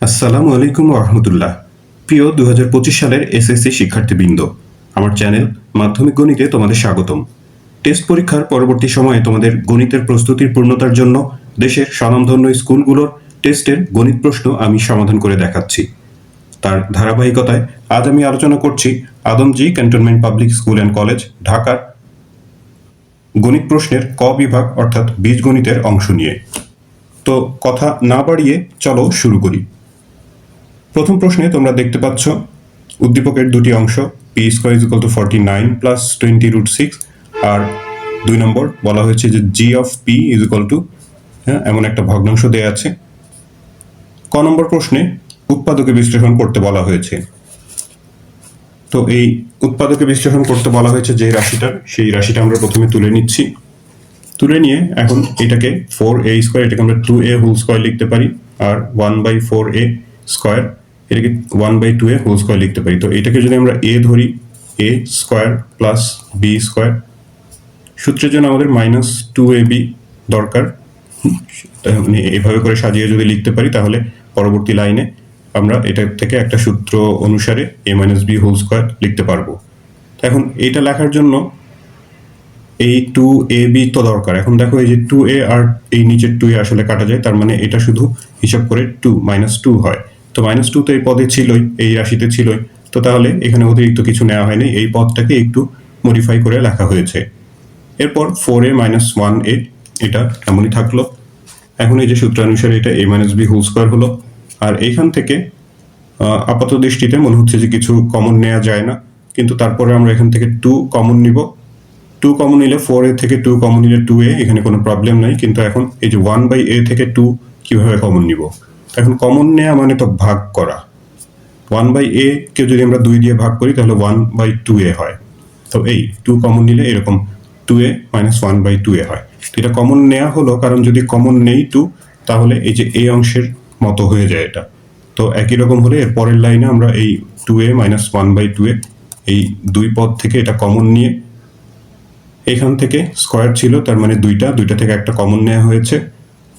আসসালামু আলাইকুম রহমতুল্লাহ। প্রিয় 2025 সালের এসএসসি শিক্ষার্থীবৃন্দ, আমার চ্যানেল মাধ্যমিক গণিতে তোমাদের স্বাগতম। টেস্ট পরীক্ষার পরবর্তী সময়ে তোমাদের গণিতের প্রস্তুতির পূর্ণতার জন্য দেশের স্বনামধন্য স্কুলগুলোর টেস্টের গণিত প্রশ্ন আমি সমাধান করে দেখাচ্ছি। তার ধারাবাহিকতায় আজ আমি আলোচনা করছি Adamjee cantonment public school and college ঢাকার গণিত প্রশ্নের ক বিভাগ অর্থাৎ বীজগণিতের অংশ নিয়ে। তো কথা না বাড়িয়ে চলো শুরু করি। প্রথম প্রশ্নে তোমরা দেখতে পাচ্ছ উদ্দীপকের দুটি অংশ, P square is equal to 49 plus 20√6, আর 2 নম্বর বলা হয়েছে যে G of P is equal to এমন একটা ভগ্নাংশ দেয়া আছে। ক নম্বর প্রশ্নে উৎপাদকে বিশ্লেষণ করতে বলা হয়েছে। তো এই উৎপাদকে বিশ্লেষণ করতে বলা হয়েছে যে রাশিটা, সেই রাশিটা আমরা প্রথমে তুলে নিচ্ছি। তুলে নিয়ে এখন এটাকে 4a স্কোয়ার, এটাকে আমরা 2a হোল স্কোয়ার লিখতে পারি, আর 1/4a স্কোয়ার এটাকে 1/2a হোল স্কোয়ার লিখতে পারি। তো এটাকে যদি আমরা a ধরি, a square plus b square, সূত্রের জন্য আমাদের -2ab দরকার। মানে এভাবে করে সাজিয়ে যদি লিখতে পারি তাহলে পরবর্তী লাইনে আমরা এটা থেকে একটা সূত্র অনুসারে a - b হোল স্কোয়ার লিখতে পারবো। এখন এটা লেখার জন্য এই 2ab তো দরকার। এখন দেখো এই যে 2a আর এই নিচের 2a আসলে কাটা যায়, তার মানে এটা শুধু হিসাব করে 2 -2 হয়। তো -2 তো এই পদে ছিলই, এই রাশিতে ছিলই, তো তাহলে এখানে অতিরিক্ত কিছু নেওয়া হয়নি, এই পদটাকে একটু মডিফাই করে লেখা হয়েছে। এরপর 4a - 1a এটা এমনই থাকলো। এখন এই যে সূত্রানুসারে এটা a - b হোল স্কোয়ার হলো। আর এইখান থেকে আপাত দৃষ্টিতে মনে হচ্ছে যে কিছু কমন নেওয়া যায় না, কিন্তু তারপরে আমরা এখান থেকে 2 কমন নিব। 2 কমন নিলে 4a থেকে 2 কমন নিলে 2a, এখানে কোনো প্রবলেম নাই। কিন্তু এখন এই যে 1/a থেকে 2 কিভাবে কমন নিব? এখন কমন নেওয়া মানে তো ভাগ করা। 1/a কে যদি আমরা 2 দিয়ে ভাগ করি তাহলে 1/2a হয়। তো এই 2 কমন নিলে এরকম 2a - 1/2a হয়। তো এটা কমন নেওয়া হলো, কারণ যদি কমন নেই 2 তাহলে এই যে a অংশের মতো হয়ে যায় এটা। তো একই রকম হলে এর পরের লাইনে আমরা এই 2a - 1/2a এই দুই পদ থেকে এটা কমন নিয়ে, এখান থেকে স্কোয়ার ছিল তার মানে দুইটা থেকে একটা কমন নেওয়া হয়েছে,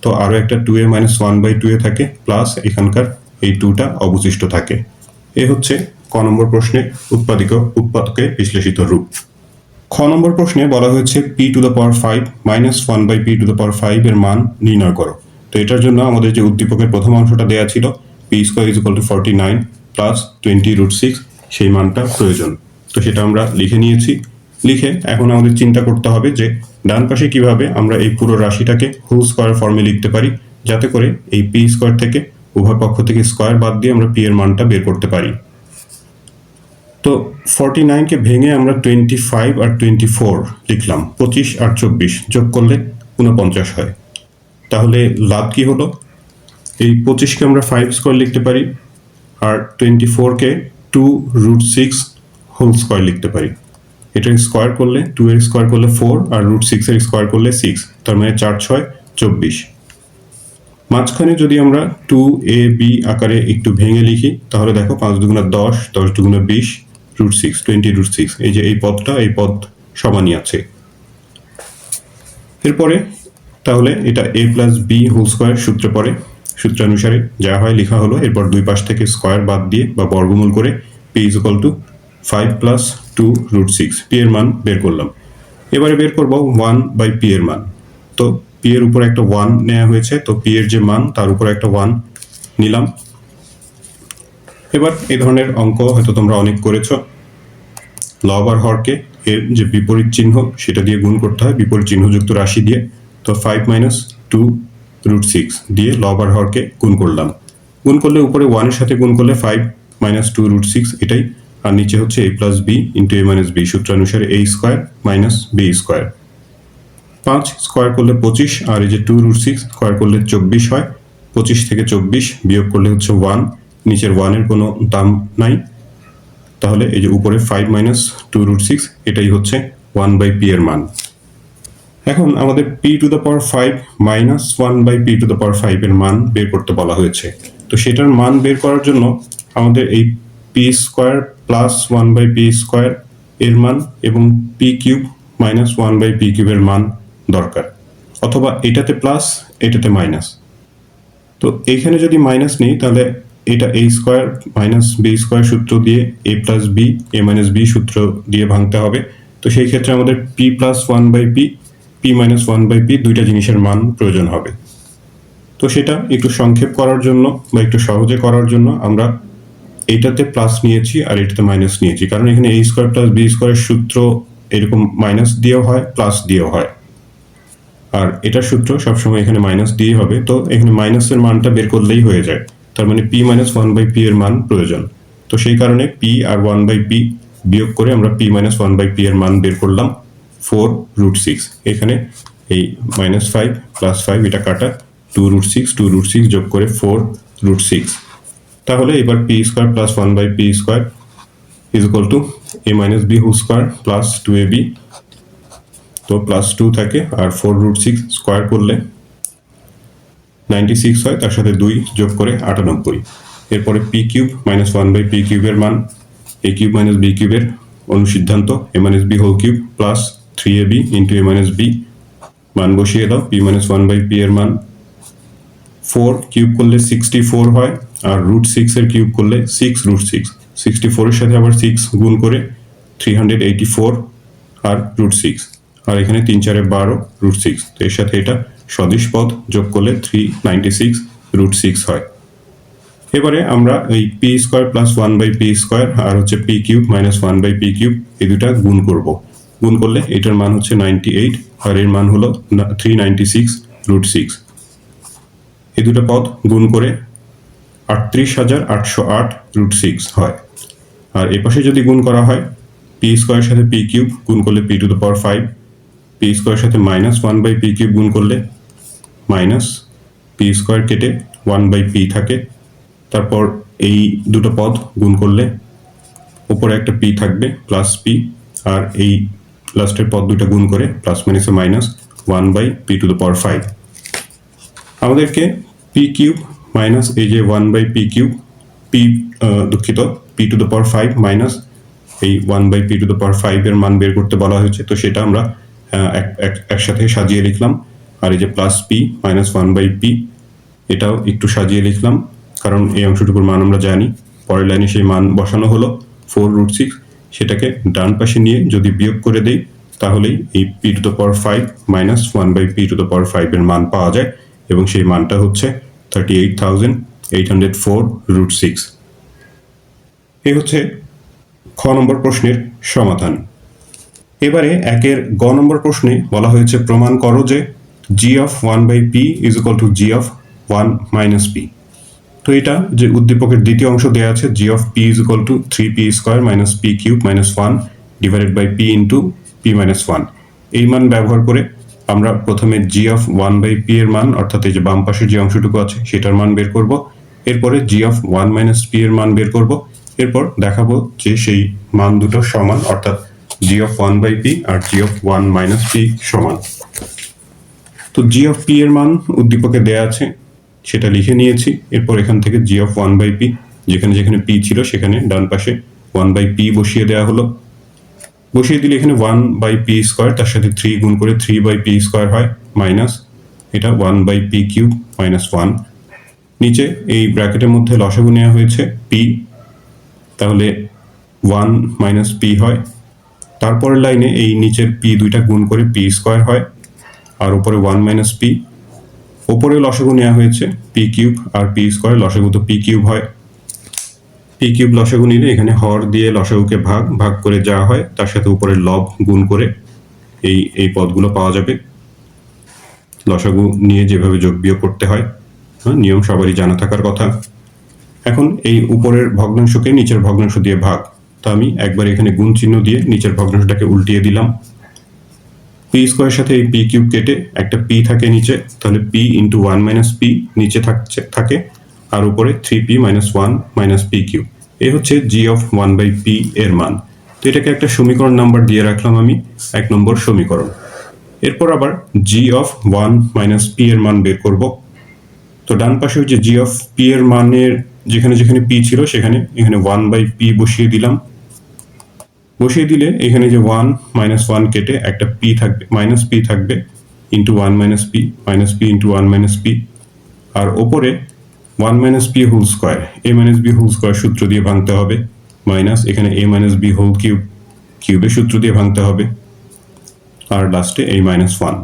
তো আরো একটা 2a - 1/2a থাকে, প্লাস এখানকার এই 2টা অবশিষ্ট থাকে। এ হচ্ছে ক নম্বর প্রশ্নে উৎপাদকে বিশ্লেষিত রূপ। খ নম্বর প্রশ্নে বলা হয়েছে p⁵ - 1/p⁵ এর মান নির্ণয় করো। তো এটার জন্য আমাদের যে উদ্দীপকের প্রথম অংশটা দেয়া ছিল p² = 49 প্লাস 20√6, সেই মানটা প্রয়োজন। তো সেটা আমরা লিখে নিয়েছি। লিখে এখন আমাদের চিন্তা করতে হবে যে ডান পাশে কিভাবে আমরা এই পুরো রাশিটাকে হোল স্কোয়ার ফর্মে লিখতে পারি, যাতে করে এই p² থেকে উভয় পক্ষ থেকে স্কোয়ার বাদ দিয়ে আমরা p এর মানটা বের করতে পারি। তো 49 কে ভেঙে আমরা 25 আর 24 লিখলাম, 25 আর 24 যোগ করলে 49 হয়। তাহলে লাভ কি হলো? এই 25 কে আমরা 5 স্কোয়ার লিখতে পারি, আর 24 কে 2√6 হোল স্কোয়ার লিখতে পারি। এটার স্কোয়ার করলে 2 এর স্কোয়ার করলে 4, আর √6 এর স্কোয়ার করলে 6, তার মানে 4 × 6 = 24। মাঝখানে যদি আমরা 2ab আকারে একটু ভেঙে লিখি তাহলে দেখো 5 × 10, 10 × 20, √6 20√6, এই যে এই পদটা, এই পদ সমানই আছে। এরপরে তাহলে এটা a + b হোল স্কোয়ার সূত্রে পড়ে, সূত্রানুসারে যা হয় লেখা হলো। এরপর দুই পাশ থেকে স্কোয়ার বাদ দিয়ে বা বর্গমূল করে p = 5 + 2√6 p এর মান বের করলাম। এবারে বের করব 1/p এর মান। তো p এর উপর একটা 1 নেওয়া হয়েছে, তো p এর যে মান তার উপর একটা 1 নিলাম। এবার এই ধরনের অঙ্ক হয়তো তোমরা অনেক করেছো। লব আর হরকে এর যে বিপরীত চিহ্ন সেটা দিয়ে গুণ করতে হয়, বিপরীত চিহ্নযুক্ত রাশি দিয়ে। তো 5 - 2√6 দিয়ে লব আর হরকে গুণ করলাম। গুণ করলে উপরে 1 এর সাথে গুণ করলে 5 - 2√6 এটাই, আর নিচে হচ্ছে a + b × a - b, সূত্রানুসারে a² - b²। 5 square করলে 25, আর এই যে 2√6 স্কোয়ার করলে 24 হয়। 25 থেকে 24 বিয়োগ করলে হচ্ছে 1, নিচের 1 এর কোনো দাম নাই, তাহলে এই যে উপরে 5 - 2√6 এটাই হচ্ছে 1/p এর মান। এখন আমাদের p⁵ - 1/p⁵ এর মান বের করতে বলা হয়েছে। তো সেটার মান বের করার জন্য আমাদের এই p² + 1/p² এর মান এবং p³ - 1/p³ এর মান দরকার, অথবা এটাতে প্লাস এটাতে মাইনাস। তো এইখানে যদি মাইনাস নিই তাহলে এটা a square minus b square সূত্র দিয়ে a plus b a minus b সূত্র দিয়ে ভাঙতে হবে। তো সেই ক্ষেত্রে আমাদের p plus one by P p minus one by P দুইটা জিনিসের মান প্রয়োজন হবে। তো সেটা একটু সংক্ষেপ করার জন্য বা একটু সহজে করার জন্য আমরা এইটাতে প্লাস নিয়েছি আর এটাতে মাইনাস নিয়েছি, কারণ এখানে a স্কোয়ার প্লাস b স্কোয়ারের সূত্র এরকম মাইনাস দিয়েও হয় প্লাস দিয়েও হয়, আর এটার সূত্র সবসময় এখানে মাইনাস দিয়ে হবে। তো এখানে মাইনাসের মানটা বের করলেই হয়ে যায়, তার মানে p minus one by P এর মান প্রয়োজন। তো সেই কারণে p আর ওয়ান বাই পি বিয়োগ করে আমরা p minus one by P এর মান বের করলাম 4√6। এখানে এই মাইনাস 5 প্লাস 5 এটা কাটা 2√6 যোগ করে 4√6। তাহলে এবার p square plus one by P square is equal to a minus B whole square plus 2ab। তো প্লাস 2 থাকে আর 4√6 স্কোয়ার করলে 96 হয়, তার সাথে 2 যোগ করে 98। এরপরে P cube minus one by P কিউবের মান এ কিউব মাইনাস বি কিউবের অনুসিদ্ধান্ত A minus B whole cube plus 3ab into A minus B, মান বসিয়ে দাও। P minus one by P এর মান 4 কিউব করলে 64 হয়, আর √6 এর কিউব করলে 6√6। 64 এর সাথে আবার 6 গুণ করে 384 আর √6, আর এখানে 3 4 12 √6। তো এর সাথে এটা সদিশ পদ যোগ করলে 396 হয়। এবারে আমরা এই P square plus one by P square আর হচ্ছে P cube minus one by P cube এই দুটা গুণ করব। গুণ করলে এটার মান হচ্ছে 98 আর এর মান হলো 396√6। এই দুটো পদ গুণ করে 38,808√6 হয়। আর এ পাশে যদি গুণ করা হয় পি স্কোয়ারের সাথে পি কিউব গুণ করলে p to the power 5, p স্কোয়ারের সাথে minus one by P cube গুণ করলে মাইনাস পি স্কোয়ার কেটে ওয়ান বাই পি থাকে। তারপর এই দুটো পদ গুণ করলে উপরে একটা পি থাকবে প্লাস পি, আর এই লাস্টের পদ দুটো গুণ করে প্লাস মাইনাসে minus one by P to the power 5। আমাদেরকে পি কিউব মাইনাস এই যে ওয়ান বাই পি কিউব দুঃখিত P to the power 5 minus এই one by P to the power 5 এর মান বের করতে বলা হয়েছে। তো সেটা আমরা একসাথে সাজিয়ে লিখলাম, আর এই যে plus p minus one by p এটাও একটু সাজিয়ে লিখলাম, কারণ এই অংশটুকুর মান আমরা জানি। পরের লাইনে সেই মান বসানো হলো 4√6, সেটাকে ডান পাশে নিয়ে যদি বিয়োগ করে দেই তাহলেই এই p to the power 5 minus one by P to the power 5 এর মান পাওয়া যায়, এবং সেই মানটা হচ্ছে 38,804√6। এই হচ্ছে খ নম্বর প্রশ্নের সমাধান। এবারে একের গ নম্বর প্রশ্নে বলা হয়েছে প্রমাণ করো যে G of one by P is equal to G of one minus P. তো এটা যে উদ্দীপকের দ্বিতীয় অংশ দেওয়া আছে G of P is equal to 3p square minus P cube minus 1 divided by P into P minus 1। এই মান ব্যবহার করে আমরা প্রথমে G of one by P এর মান, অর্থাৎ এই যে বাম পাশের যে অংশটুকু আছে সেটার মান বের করব। এরপরে জি অফ ওয়ান মাইনাস পি এর মান বের করব। এরপর দেখাবো যে সেই মান দুটো সমান, অর্থাৎ G of one by P আর G of one minus P সমান। তো জি অফ পি এর মান উদ্দীপকে দেয়া আছে, সেটা লিখে নিয়েছি। এরপর এখান থেকে জি অফ ওয়ান বাই পি যেখানে যেখানে পি ছিল সেখানে ডান পাশে ওয়ান বাই পি বসিয়ে দেওয়া হলো। বসিয়ে দিলে এখানে ওয়ান বাই পি স্কোয়ার তার সাথে 3 গুণ করে 3 বাই পি স্কোয়ার হয়, মাইনাস এটা one by P cube minus 1। নিচে এই ব্র্যাকেটের মধ্যে লসাগু নেওয়া হয়েছে পি, তাহলে 1 মাইনাস পি হয়। তারপরের লাইনে এই নিচের পি দুইটা গুণ করে পি স্কোয়ার হয়, আর উপরে 1 মাইনাস পি। ওপরে লসাগু নেওয়া হয়েছে পি কিউব আর পি স্কোয়ার, লসাগু তো পি কিউব হয়। পি কিউব লসাগু নিলে এখানে হর দিয়ে লসাগুকে ভাগ ভাগ করে যা হয় তার সাথে উপরে লব গুণ করে এই পদগুলো পাওয়া যাবে। লসাগু নিয়ে যেভাবে যোগ বিয়োগ করতে হয়, নিয়ম সবারই জানা থাকার কথা। এখন এই উপরের ভগ্নাংশকে নিচের ভগ্নাংশ দিয়ে ভাগ, তো আমি একবার এখানে গুণ চিহ্ন দিয়ে নিচের ভগ্নাংশটাকে উল্টিয়ে দিলাম। পি স্কোয়ারের সাথে এই পি কিউব কেটে একটা পি থাকে নিচে, তাহলে P into one minus P নিচে থাকে, আর উপরে 3p minus one minus P cube. এই হচ্ছে জি অফ ওয়ান বাই পি এর মান। তো এটাকে একটা সমীকরণ নাম্বার দিয়ে রাখলাম আমি, 1 নম্বর সমীকরণ। এরপর আবার জি অফ ওয়ান মাইনাস পি এর মান বের করব। তো ডান পাশে হচ্ছে জি অফ পি এর মানের যেখানে যেখানে পি ছিল সেখানে এখানে 1 বাই পি বসিয়ে দিলাম। বসিয়ে দিলে এখানে যে 1 মাইনাস 1 কেটে একটা পি থাকবে, মাইনাস পি থাকবে into 1 minus P into 1 minus P. আর ওপরে one minus P whole square, A minus B whole square সূত্র দিয়ে ভাঙতে হবে, মাইনাস এখানে A minus B whole cube, কিউবের সূত্র দিয়ে ভাঙতে হবে, আর লাস্টে এই মাইনাস ওয়ান।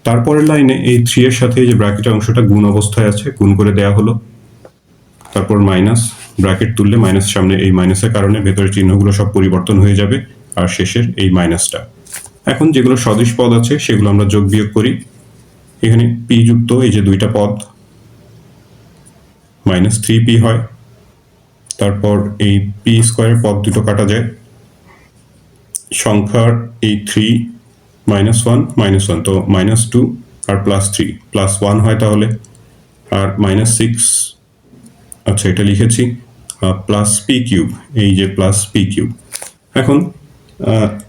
তারপরের লাইনে এই 3 এর সাথে যে ব্র্যাকেটের অংশটা গুণ অবস্থায় আছে, গুণ করে দেয়া হলো, তারপর মাইনাস, ব্র্যাকেট তুললে মাইনাস সামনে, এই মাইনাসের কারণে ভেতরের চিহ্নগুলো সব পরিবর্তন হয়ে যাবে, আর শেষের এই মাইনাসটা। এখন যেগুলো সদিশ পদ আছে সেগুলো আমরা যোগ বিয়োগ করি। এখানে পি যুক্ত এই যে দুইটা পদ মাইনাস 3p হয়, তারপর এই পি স্কোয়ারের পদ দুটো কাটা যায়, সংখ্যার এই 3 মাইনাস ওয়ান, তো -2 আর +3 +1 হয় তাহলে, আর -6, আচ্ছা এটা লিখেছি প্লাস পি কিউব, এই যে প্লাস পি কিউব। এখন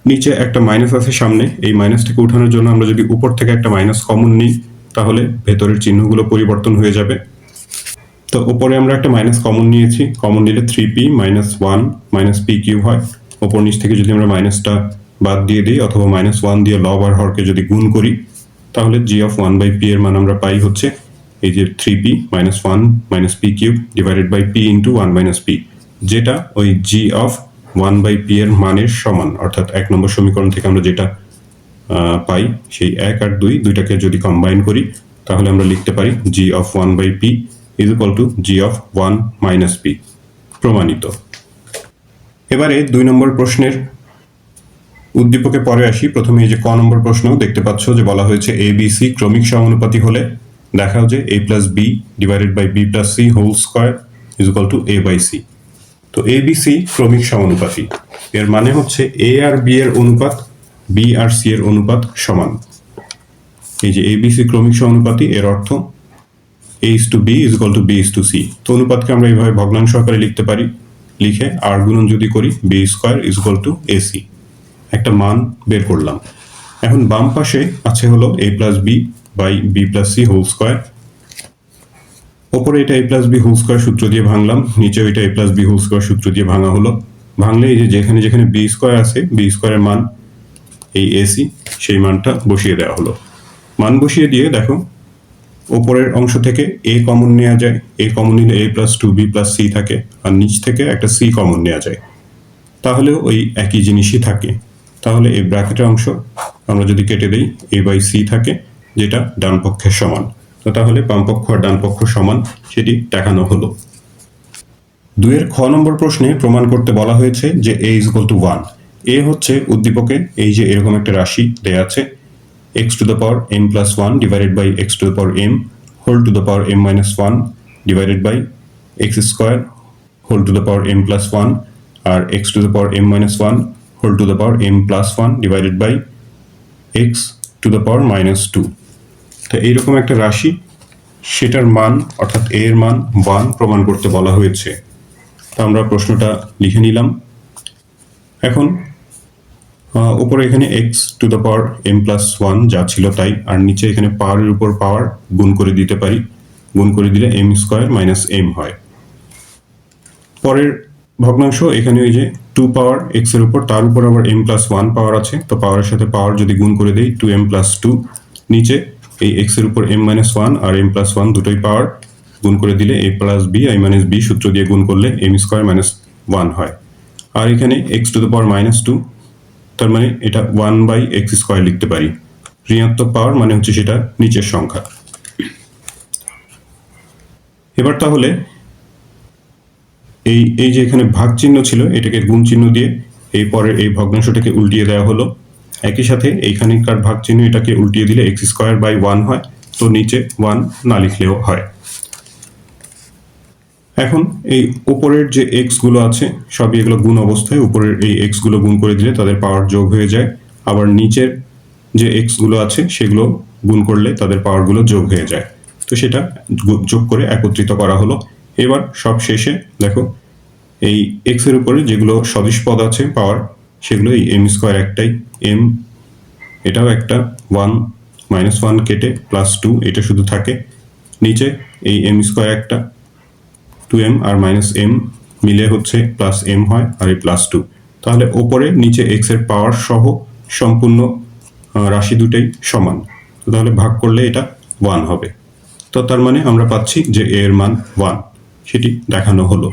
নিচে একটা মাইনাস আছে সামনে, এই মাইনাসটাকে উঠানোর জন্য আমরা যদি উপর থেকে একটা মাইনাস কমন নিই তাহলে ভেতরের চিহ্নগুলো পরিবর্তন হয়ে যাবে। তো উপরে আমরা একটা মাইনাস কমন নিয়েছি, কমন নিলে 3p -1 মাইনাস পি কিউব হয়। ওপর নিচ থেকে যদি আমরা মাইনাসটা বাদ দিয়ে দিই অথবা -1 দিয়ে লব আর হরকে যদি গুণ করি তাহলে g অফ 1/p এর মান আমরা পাই হচ্ছে এই যে 3p -1 minus P cube divided by p into 1 minus p, যেটা ওই g অফ 1/p এর মানের সমান। অর্থাৎ 1 নম্বর সমীকরণ থেকে আমরা যেটা পাই সেই 1 আর 2 দুইটাকে যদি কম্বাইন করি তাহলে আমরা লিখতে পারি g of 1/p is equal two g of 1 minus p, প্রমাণিত। এবারে 2 নম্বর প্রশ্নের উদ্দীপকে পরে আসি। প্রথমে এই যে ক নম্বর প্রশ্ন দেখতে পাচ্ছ যে বলা হয়েছে এ বি সি ক্রমিক সমানুপাতি হলে দেখাও যে a plus b divided by b plus c whole square is equal to a by c. তো এ বি সি ক্রমিক সমানুপাতি, এর মানে হচ্ছে এ আর বি এর অনুপাত বি আর সি এর অনুপাত সমান। এই যে এ বি সি ক্রমিক সমানুপাতি, এর অর্থ a is to b is equal to b is to c। তো অনুপাতকে আমরা এইভাবে ভগ্নাংশ আকারে লিখতে পারি, লিখে আর গুণন যদি করি b square is equal to ac, একটা মান বের করলাম। এখন বাম পাশে আছে হলো a plus b by b plus c whole square, ওপরে এটা a plus b whole square সূত্র দিয়ে ভাঙলাম, নিচে এটা a plus b whole square সূত্র দিয়ে ভাঙা হলো। ভাঙলে এই যে যেখানে যেখানে বি স্কোয়ার আছে বি স্কোয়ারের মান এই এসি, সেই মানটা বসিয়ে দেওয়া হলো। মান বসিয়ে দিয়ে দেখো ওপরের অংশ থেকে a কমন নেওয়া যায়, a কমন নিলে a plus 2b plus c থাকে, আর নিচ থেকে একটা c কমন নেওয়া যায়, তাহলেও ওই একই জিনিসই থাকে। তাহলে এই ব্র্যাকেটের অংশ আমরা যদি কেটে দেই a বাই c থাকে, যেটা ডান পক্ষের সমান। তো তাহলে বাম পক্ষ আর ডান পক্ষ সমান, সেটি দেখানো হলো। 2 এর খ নম্বর প্রশ্নে প্রমাণ করতে বলা হয়েছে যে a is equal two 1। a হচ্ছে উদ্দীপকে এই যে এরকম একটা রাশি দেয়া আছে x to the power m plus 1 divided by x to the power m whole to the power m minus 1 divided by x square whole to the power m plus 1 R x to the power m minus 1 whole to the power m plus 1 divided by x to the power minus 2। তো এইরকম একটা রাশি, সেটার মান অর্থাৎ a এর মান 1 প্রমাণ করতে বলা হয়েছে। তো আমরা প্রশ্নটা লিখে নিলাম। এখন উপরে এখানে x two the power m plus 1 যা ছিল তাই, আর নিচে এখানে পাওয়ারের উপর পাওয়ার গুণ করে দিতে পারি, গুণ করে দিলে m স্কোয়ার মাইনাস m হয়। পরের ভগ্নাংশ এখানে ওই যে 2 পাওয়ার x এর উপর, তার উপর আবার m প্লাস 1 পাওয়ার আছে, তো পাওয়ারের সাথে পাওয়ার যদি গুণ করে দেই 2m প্লাস 2, নিচে এই x এর উপর m মাইনাস 1 আর m প্লাস 1 দুটোই পাওয়ার, গুণ করে দিলে a plus b i minus b সূত্র দিয়ে গুণ করলে m স্কোয়ার মাইনাস 1 হয়। আর এখানে x two the power minus 2, তার মানে এটা 1 বাই এক্স স্কোয়ার লিখতে পারি। ঋণাত্মক পাওয়ার মানে হচ্ছে সেটা নিচের সংখ্যা। এবার তাহলে এই যে এখানে ভাগ চিহ্ন ছিল এটাকে গুণ চিহ্ন দিয়ে এই পরের এই ভগ্নাংশটাকে উল্টিয়ে দেওয়া হলো। একই সাথে এইখানকার ভাগ চিহ্ন এটাকে উল্টিয়ে দিলে এক্স স্কোয়ার বাই 1 হয়, তো নিচে 1 না লিখলেও হয়। এখন এই উপরের যে এক্স গুলো আছে সবই এগুলো গুণ অবস্থায়, উপরের এই এক্স গুলো গুণ করে দিলে তাদের পাওয়ার যোগ হয়ে যায়, আবার নিচের যে এক্স গুলো আছে সেগুলো গুণ করলে তাদের পাওয়ার গুলো যোগ হয়ে যায়। তো সেটা যোগ করে একত্রিত করা হলো। এবার সব শেষে দেখো এই এক্স এর উপরে যেগুলো সদিশ পদ আছে পাওয়ার, সেগুলো এই এম স্কোয়ার একটাই, এম এটাও একটা, 1 মাইনাস 1 কেটে প্লাস 2 এটা শুধু থাকে, নিচে এই এম স্কোয়ার একটা, 2m আর মাইনাস m মিলে হচ্ছে প্লাস m হয়, আর এই প্লাস 2। তাহলে ওপরে নিচে x এর পাওয়ার সহ সম্পূর্ণ রাশি দুটোই সমান, তাহলে ভাগ করলে এটা 1 হবে। তো তো তার মানে আমরা পাচ্ছি যে a এর মান 1, সেটি দেখানো হলো।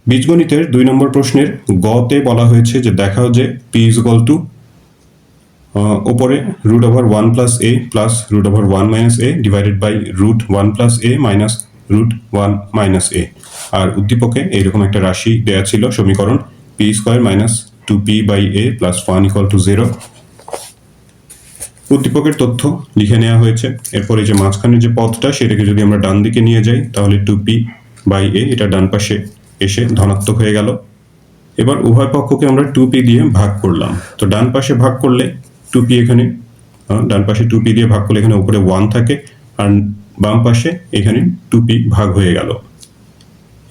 বীজগণিতের 2 নম্বর প্রশ্নের গতে বলা হয়েছে যে দেখাও যে p ইজ ইকুয়াল টু উপরে √1 plus a plus √1 minus a divided by √1 plus a minus √1 minus a, আর উদ্দীপকে এইরকম একটা রাশি দেয়া ছিল সমীকরণ p square minus 2p by a plus 1 equal to 0। উদ্দীপকের তথ্য লিখে নেওয়া হয়েছে। এরপরে যে মাঝখানের যে পদটা সেটাকে যদি আমরা ডান দিকে নিয়ে যাই তাহলে 2p বাই a এটা ডান পাশে এসে ধনাত্মক হয়ে গেল। এবার উভয় পক্ষকে আমরা 2p দিয়ে ভাগ করলাম। তো ডান পাশে ভাগ করলে 2p এখানে ডান পাশে 2p দিয়ে ভাগ করলে এখানে উপরে 1 থাকে, আর বাম পাশে এখানে 2p ভাগ হয়ে গেল।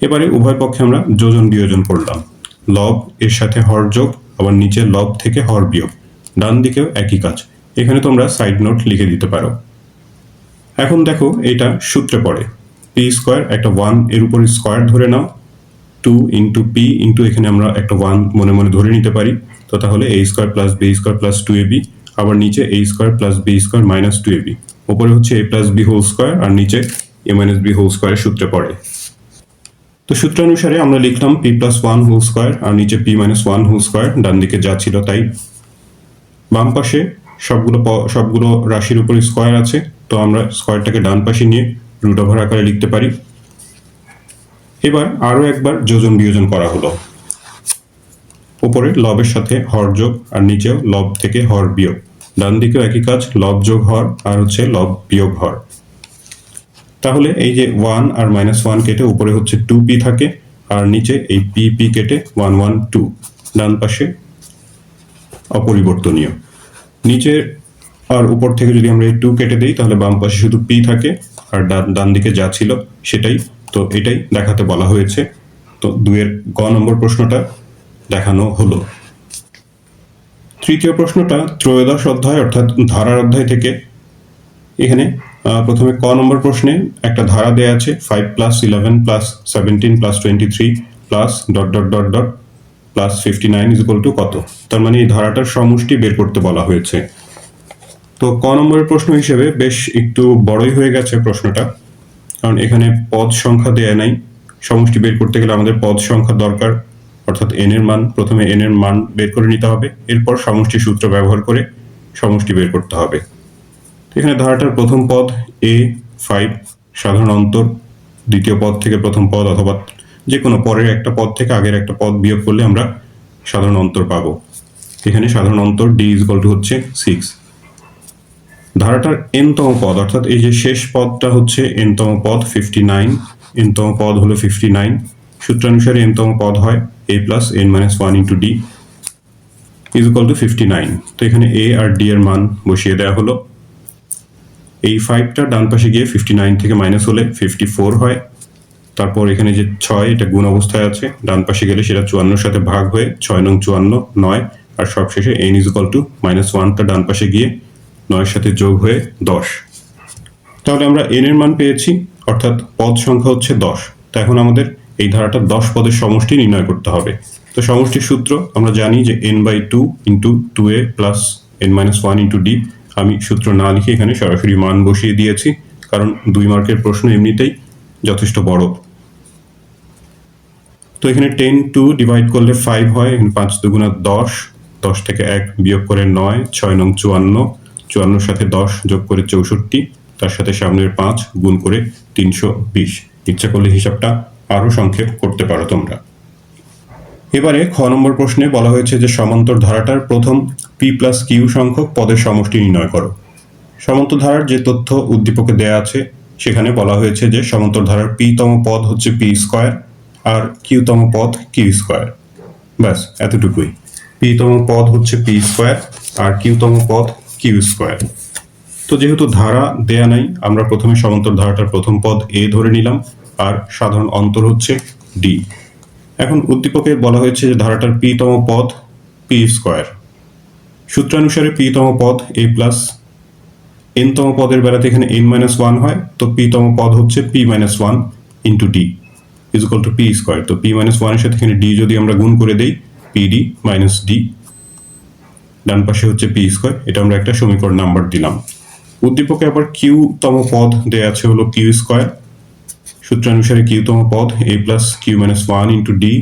এবারে উভয় পক্ষে আমরা যোজন বিয়োজন করলাম। লব এর সাথে হর যোগ, আবার নিচে লব থেকে হর বিয়োগ, ডান দিকেও একই কাজ। এখানে তোমরা সাইড নোট লিখে দিতে পারো। এখন দেখো এটা সূত্রে পড়ে p স্কয়ার একটা 1 এর উপর স্কয়ার ধরে নাও, 2 ইন্টু p ইন্টু এখানে আমরা একটা 1 মনে মনে ধরে নিতে পারি। তো তাহলে a square plus b square plus 2ab, আবার নিচে a square plus b square minus 2ab, উপরে হচ্ছে a plus b whole square আর নিচে a মাইনাস b হোল স্কয়ারের সূত্রে পড়ে। তো সূত্রানুসারে আমরা লিখলাম p প্লাস 1 হোল স্কয়ার আর নিচে p মাইনাস 1 হোল স্কয়ার, ডান দিকে যা ছিল তাই। বাম পাশে সবগুলো রাশির উপর স্কয়ার আছে, তো আমরা স্কয়ারটাকে ডান পাশে নিয়ে রুট ওভার আকারে লিখতে পারি। এবার আরো একবার যোজন বিয়োজন করা হলো। উপরে লবের সাথে হর যোগ আর নিচেও লব থেকে হর বিয়োগ, ডান দিকেও একই কাজ, লব যোগ হর আর হচ্ছে লব বিয়োগ হর। তাহলে এই যে 1 আর -1 কেটে উপরে হচ্ছে 2p থাকে, আর নিচে এই p কেটে 1 1 2, ডান পাশে অপরিবর্তনীয়। নিচে আর উপর থেকে যদি আমরা এই 2 কেটে দিই তাহলে বাম পাশে শুধু p থাকে, আর ডান দিকে যা ছিল সেটাই। তো এটাই দেখাতে বলা হয়েছে। তো 2 এর গ নম্বর প্রশ্নটা দেখানো হলো। তৃতীয় প্রশ্নটা ত্রয়োদশ অধ্যায় অর্থাৎ ধারার অধ্যায় থেকে। এখানে প্রথমে ক নম্বর প্রশ্নে একটা ধারা দেয়া আছে 5 plus 11 plus 17 plus 23 plus dot dot dot dot plus 59 is equal two কত। তার মানে এই ধারাটার সমষ্টি বের করতে বলা হয়েছে। তো ক নম্বরের প্রশ্ন হিসেবে বেশ একটু বড়ই হয়ে গেছে প্রশ্নটা, কারণ এখানে পদ সংখ্যা দেয়া নাই। সমষ্টি বের করতে গেলে আমাদের পদ সংখ্যা দরকার, অর্থাৎ n এর মান, প্রথমে n এর মান বের করে নিতে হবে, এরপর সমষ্টি সূত্র ব্যবহার করে সমষ্টি বের করতে হবে। এখানে ধারাটার প্রথম পদ a5, সাধারণ অন্তর দ্বিতীয় পদ থেকে প্রথম পদ অথবা যে কোনো পরের একটা পদ থেকে আগের একটা পদ বিয়োগ করলে আমরা সাধারণ অন্তর পাবো। এখানে সাধারণ অন্তর d ইজ ইকুয়াল টু হচ্ছে 6। ধারাটার n তম পদ অর্থাৎ এই যে শেষ পদটা হচ্ছে n তম পদ 59, n তম পদ হলো 59। সূত্রানুসারে n তম পদ হয় a plus n minus 1 into d is equal two 59। তো এখানে a আর d এর মান বসিয়ে দেওয়া হলো। এই 5টা ডান পাশে গিয়ে 59 থেকে মাইনাস হলে 54 হয়। তারপর এখানে যে 6 এটা গুণ অবস্থায় আছে, ডান পাশে গেলে সেটা 54 সাথে ভাগ হয়ে 6 নং 54 9, আর সবশেষে n ইজ ইকুয়াল টু -1টা ডান পাশে গিয়ে 9 সাথে যোগ হয়ে 10। তাহলে আমরা n এর মান পেয়েছি, অর্থাৎ পদ সংখ্যা হচ্ছে 10। তো এখন আমাদের এই ধারাটা 10 পদের সমষ্টি নির্ণয় করতে হবে। তো সমষ্টির সূত্র আমরা জানি যে n/2 into 2a plus n-1 into d। আমি সূত্র না লিখে এখানে সরাসরি মান বসিয়ে দিয়েছি, কারণ 2 মার্কের প্রশ্ন এমনিতেই যথেষ্ট বড়। তো এখানে 10 2 ডিভাইড করলে 5 হয়, এখানে 5 দুগুণা 10, 10 থেকে 1 বিয়োগ করে 9, 6 নং 54, 54 সাথে 10 যোগ করে 64, তার সাথে সামনের 5 গুণ করে 320। ইচ্ছা করলে হিসাবটা আরো সংক্ষেপ করতে পারো তোমরা। এবারে খ নম্বর প্রশ্নে বলা হয়েছে যে সমান্তর ধারাটার প্রথম p প্লাস q সংখ্যক পদের সমষ্টি নির্ণয় করো। সমান্তর ধারার যে তথ্য উদ্দীপকে দেয়া আছে সেখানে বলা হয়েছে যে সমান্তর ধারার p তম পদ হচ্ছে p স্কয়ার আর q তম পদ q স্কয়ার। ব্যাস এতটুকুই। p তম পদ হচ্ছে p স্কয়ার আর q তম পদ q স্কয়ার। তো যেহেতু ধারা দেয়া নাই, আমরা প্রথমে সমান্তর ধারাটার প্রথম পদ a ধরে নিলাম, আর সাধারণ অন্তর হচ্ছে d। এখন উদ্দীপকে বলা হয়েছে যে ধারাটার p তম পদ p স্কয়ার। সূত্রানুসারে p তম পদ a প্লাস n তম পদের বেলাতে এখানে n-1 হয়, তো p তম পদ হচ্ছে p-1 into d is equal two p square. তো p-1 এর সাথে এখানে d যদি আমরা গুণ করে দেই, pd মাইনাস d, ডান পাশে হচ্ছে p স্কয়ার। এটা আমরা একটা সমীকরণ নাম্বার দিলাম। উদ্দীপকে আবার কিউ তম পদ দেয়া আছে হলো কিউ স্কোয়ার। সূত্রানুসারে কিউ তম পদ a plus q minus one into d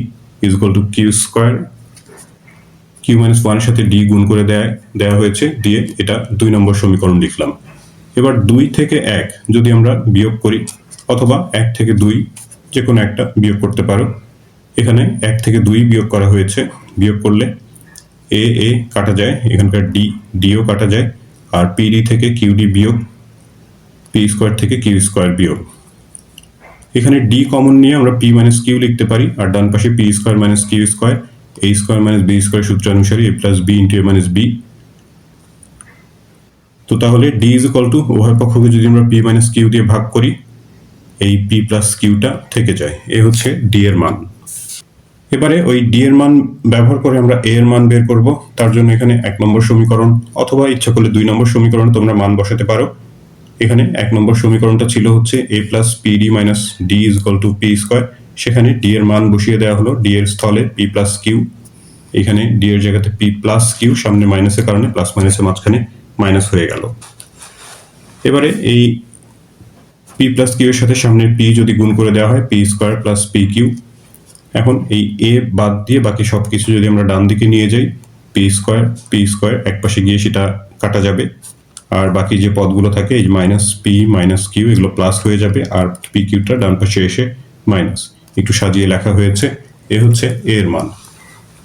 is equal to q square. Q minus ওয়ানের সাথে ডি গুণ করে দেয়া হয়েছে, দিয়ে এটা 2 নম্বর সমীকরণ লিখলাম। এবার 2 থেকে 1 যদি আমরা বিয়োগ করি, অথবা 1 থেকে 2 যে কোনো একটা বিয়োগ করতে পারো। এখানে 1 থেকে 2 বিয়োগ করা হয়েছে, বিয়োগ করলে এ এ কাটা যায়, এখানকার ডিও কাটা যায়, আর পিডি থেকে কিউডি বিয়োগ, পি স্কোয়ার থেকে কিউ স্কোয়ার বিয়োগ। এখানে ডি কমন নিয়ে আমরা পি মাইনাস কিউ লিখতে পারি, আর ডান পাশে P square minus Q square, A square minus B square সূত্রানুসারে A plus B into A minus B. তো তাহলে ডি ইজ ইকুয়াল টু উভয় পক্ষকে যদি আমরা পি মাইনাস কিউ দিয়ে ভাগ করি, এই পি প্লাস কিউটা থেকে যায়। এ হচ্ছে ডি এর মান। এবারে ওই ডি এর মান ব্যবহার করে আমরা এ এর মান বের করব। তার জন্য এখানে 1 নম্বর সমীকরণ, অথবা ইচ্ছা করলে 2 নম্বর সমীকরণ তোমরা মান বসাতে পারো। এখানে 1 নম্বর সমীকরণটা ছিল হচ্ছে A plus PD minus D is equal to P square. সেখানে ডি এর মান বসিয়ে দেওয়া হলো, ডি এর স্থলে পি প্লাস কিউ। এখানে ডি এর জায়গাতে পি প্লাস কিউ, সামনে মাইনাসের কারণে প্লাস মাইনাসের মাঝখানে মাইনাস হয়ে গেল। এবারে এই পি প্লাস কিউ এর সাথে সামনে পি যদি গুণ করে দেওয়া হয়, p square plus p q. এখন এই এ বাদ দিয়ে বাকি সব কিছু যদি আমরা ডান দিকে নিয়ে যাই, পি স্কোয়ার এক পাশে গিয়ে সেটা কাটা যাবে, আর বাকি যে পদগুলো থাকে এই মাইনাস পি মাইনাস কিউ এগুলো প্লাস হয়ে যাবে, আর পি কিউটা ডান পাশে এসে মাইনাস। একটু সাজিয়ে লেখা হয়েছে। এ হচ্ছে এর মান।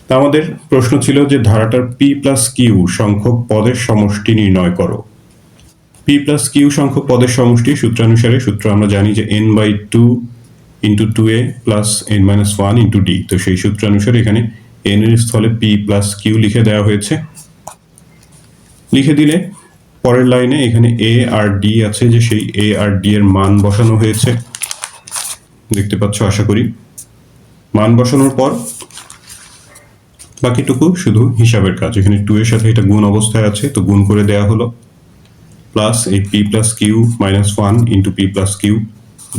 তা আমাদের প্রশ্ন ছিল যে ধারাটার পি প্লাস কিউ সংখ্যক পদের সমষ্টি নির্ণয় করো। পি প্লাস কিউ সংখ্যক পদের সমষ্টি সূত্রানুসারে, সূত্র আমরা জানি যে n by 2 into 2a plus n minus 1 into d. তো সেই সূত্রানুসারে এখানে n এর স্থলে পি প্লাস কিউ লিখে দেওয়া হয়েছে। লিখে দিলে পরের লাইনে এখানে এ আর ডি আছে, যে সেই এ আর ডি এর মান বসানো হয়েছে, দেখতে পাচ্ছ আশা করি। মান বসানোর পর বাকিটুকু শুধু হিসাবের কাজ। এখানে 2 এর সাথে এটা গুণ অবস্থায় আছে, তো গুণ করে দেয়া হলো, প্লাস এই p plus q minus 1 into p plus q,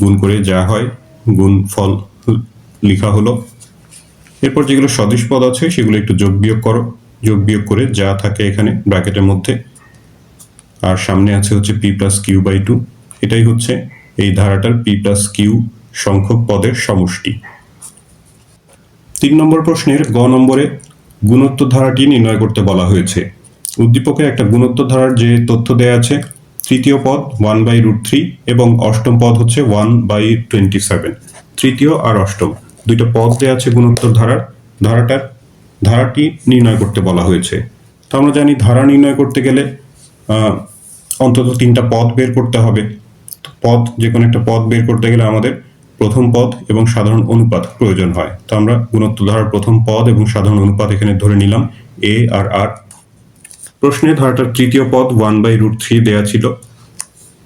গুণ করে যা হয় গুণ ফল লিখা হলো। এরপর যেগুলো সদিশ পদ আছে সেগুলো একটু যোগ বিয়োগ করো, যোগ বিয়োগ করে যা থাকে এখানে ব্র্যাকেটের মধ্যে, আর সামনে আছে হচ্ছে পি প্লাস কিউ বাই 2। এটাই হচ্ছে এই ধারাটার পি প্লাস কিউ সংখ্যক পদের সমষ্টি। 3 নম্বর প্রশ্নের গ নম্বরে গুণোত্তর ধারাটি নির্ণয় করতে বলা হয়েছে। উদ্দীপকে একটা গুণোত্তর ধারার যে তথ্য দেয়া আছে, তৃতীয় পদ 1/√3 এবং অষ্টম পদ হচ্ছে 1/27। তৃতীয় আর অষ্টম দুইটা পদ দেয়া আছে গুণোত্তর ধারাটি নির্ণয় করতে বলা হয়েছে। তো আমরা জানি ধারা নির্ণয় করতে গেলে অন্তত 3টা পদ বের করতে হবে। যে কোনো একটা পদ বের করতে গেলে আমাদের প্রথম পদ এবং সাধারণ অনুপাত প্রয়োজন হয়। তো আমরা গুণোত্তর ধারার প্রথম পদ এবং সাধারণ অনুপাত এখানে ধরে নিলাম এ আর আর। প্রশ্নে ধারাটার তৃতীয় পদ 1/√3 দেয়া ছিল,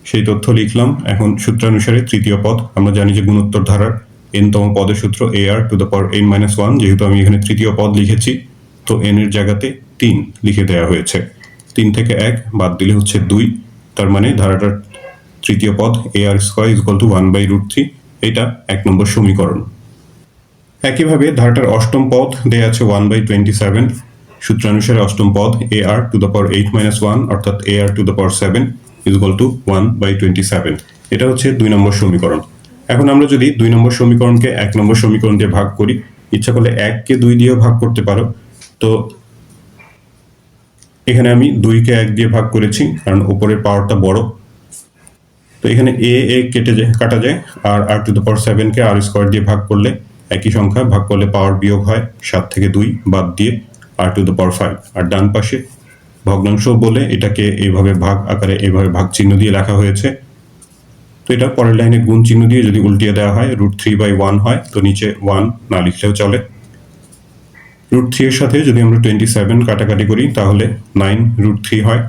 সেই তথ্য লিখলাম। এখন সূত্রানুসারে তৃতীয় পদ আমরা জানি যে গুণোত্তর ধারার n তম পদের সূত্র ar two the power n-1। যেহেতু আমি এখানে তৃতীয় পদ লিখেছি, তো n এর জায়গাতে 3 লিখে দেওয়া হয়েছে। 3 থেকে 1 বাদ দিলে হচ্ছে 2। তার মানে ধারাটার তৃতীয় পদ ar square is equal two 1/√3। এটা 1 নম্বর সমীকরণ। একইভাবে ধারাটার অষ্টম পদ দেয়া আছে 1/27। সূত্রানুসারে অষ্টম পদ ar টু দ্য পাওয়ার 8-1 অর্থাৎ ar two the power 7 is equal two 1/27। এটা হচ্ছে 2 নম্বর সমীকরণ। এখন আমরা যদি 2 নম্বর সমীকরণকে 1 নম্বর সমীকরণ দিয়ে ভাগ করি, ইচ্ছা করলে 1 কে 2 দিয়েও ভাগ করতে পারো। তো এখানে আমি 2 কে 1 দিয়ে ভাগ করেছি কারণ উপরের পাওয়ারটা বড়। তো এখানে এ কাটা যায়, আর আর টু দ্য পাওয়ার 7 কে আর স্কয়ার দিয়ে ভাগ করলে একই সংখ্যা, ভাগ করলে পাওয়ার বিয়োগ হয়, 7 থেকে 2 বাদ দিয়ে আর টু দ্য পাওয়ার 5। আর ডান পাশে ভগ্নাংশ বলে এটাকে এইভাবে ভাগ আকারে এইভাবে ভাগ চিহ্ন দিয়ে লেখা হয়েছে। তো এটা পরের লাইনে গুণ চিহ্ন দিয়ে যদি উল্টিয়ে দেওয়া হয় √3/1 হয়, তো নিচে 1 না লিখলেও চলে। √3 এর সাথে যদি আমরা 27 কাটাকাটি করি তাহলে 9√3 হয়।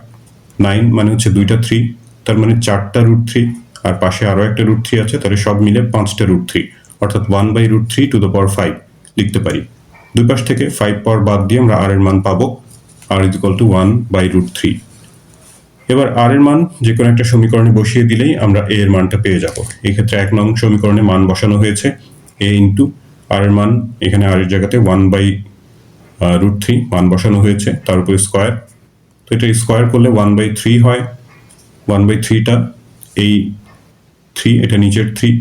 9 মানে হচ্ছে 2টা 3, তার মানে 4টা √3, আর পাশে আরো একটা √3 আছে, তাহলে সব মিলে 5টা √3, অর্থাৎ 1/√3 টু দ্য পাওয়ার 5 লিখতে পারি। দুই পাশ থেকে 5 পাওয়ার বাদ দিয়ে আমরা r এর মান পাবো, r ইজ ইকুয়াল টু 1/√3। এবার r এর মান যে কোনো একটা সমীকরণে বসিয়ে দিলেই আমরা a এর মানটা পেয়ে যাব। এই ক্ষেত্রে 1 নং সমীকরণে মান বসানো হয়েছে a ইনটু r এর মান, এখানে r এর জায়গাতে 1/√3 মান বসানো হয়েছে, তার উপর স্কয়ার। তো এটা স্কয়ার করলে 1/3 হয়, 1/3টা এই 3, এটা নিচের 3,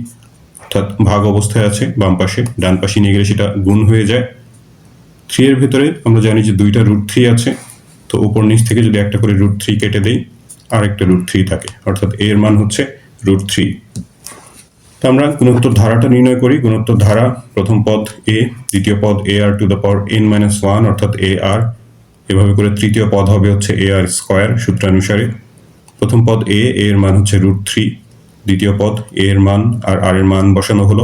অর্থাৎ ভাগ অবস্থায় আছে বাম পাশে, ডান পাশে নিয়ে গেলে সেটা গুণ হয়ে যায়। 3 এর ভেতরে আমরা জানি যে 2টা √3 আছে, তো উপর নিচ থেকে যদি একটা করে √3 কেটে দেই আর একটা √3 থাকে, অর্থাৎ a এর মান হচ্ছে √3। তো আমরা গুণোত্তর ধারাটা নির্ণয় করি। গুণোত্তর ধারা, প্রথম পদ a, দ্বিতীয় পদ ar⁻n-1 অর্থাৎ ar, এভাবে করে তৃতীয় পদ হবে হচ্ছে ar² সূত্রানুসারে। প্রথম পদ a এর মান হচ্ছে √3, দ্বিতীয় পদ a এর মান আর r এর মান বসানো হলো।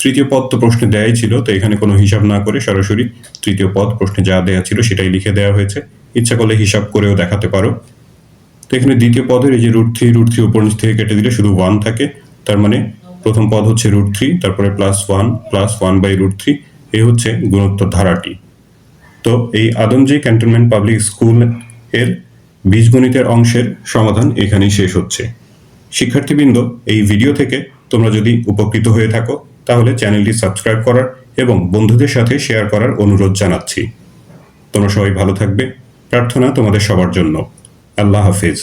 তৃতীয় পদ তো প্রশ্নে দেয়াই ছিল, তো এখানে কোনো হিসাব না করে সরাসরি তৃতীয় পদ প্রশ্নে যা দেয়া ছিল সেটাই লিখে দেওয়া হয়েছে। ইচ্ছা করলে হিসাব করেও দেখাতে পারো। তো এখানে দ্বিতীয় পদের এই যে √3 উপর নিচ থেকে কেটে দিলে শুধু 1 থাকে, তার মানে প্রথম পদ হচ্ছে √3, তারপরে +1 +1/√3, এই হচ্ছে গুণোত্তর ধারাটি। তো এই আদমজী ক্যান্টনমেন্ট পাবলিক স্কুল এর বীজগণিতের অংশের সমাধান এখানেই শেষ হচ্ছে। শিক্ষার্থীবৃন্দ, এই ভিডিও থেকে তোমরা যদি উপকৃত হয়ে থাকো তাহলে চ্যানেলটি সাবস্ক্রাইব করার এবং বন্ধুদের সাথে শেয়ার করার অনুরোধ জানাচ্ছি। তোমরা সবাই ভালো থাকবে, প্রার্থনা তোমাদের সবার জন্য। আল্লাহ হাফেজ।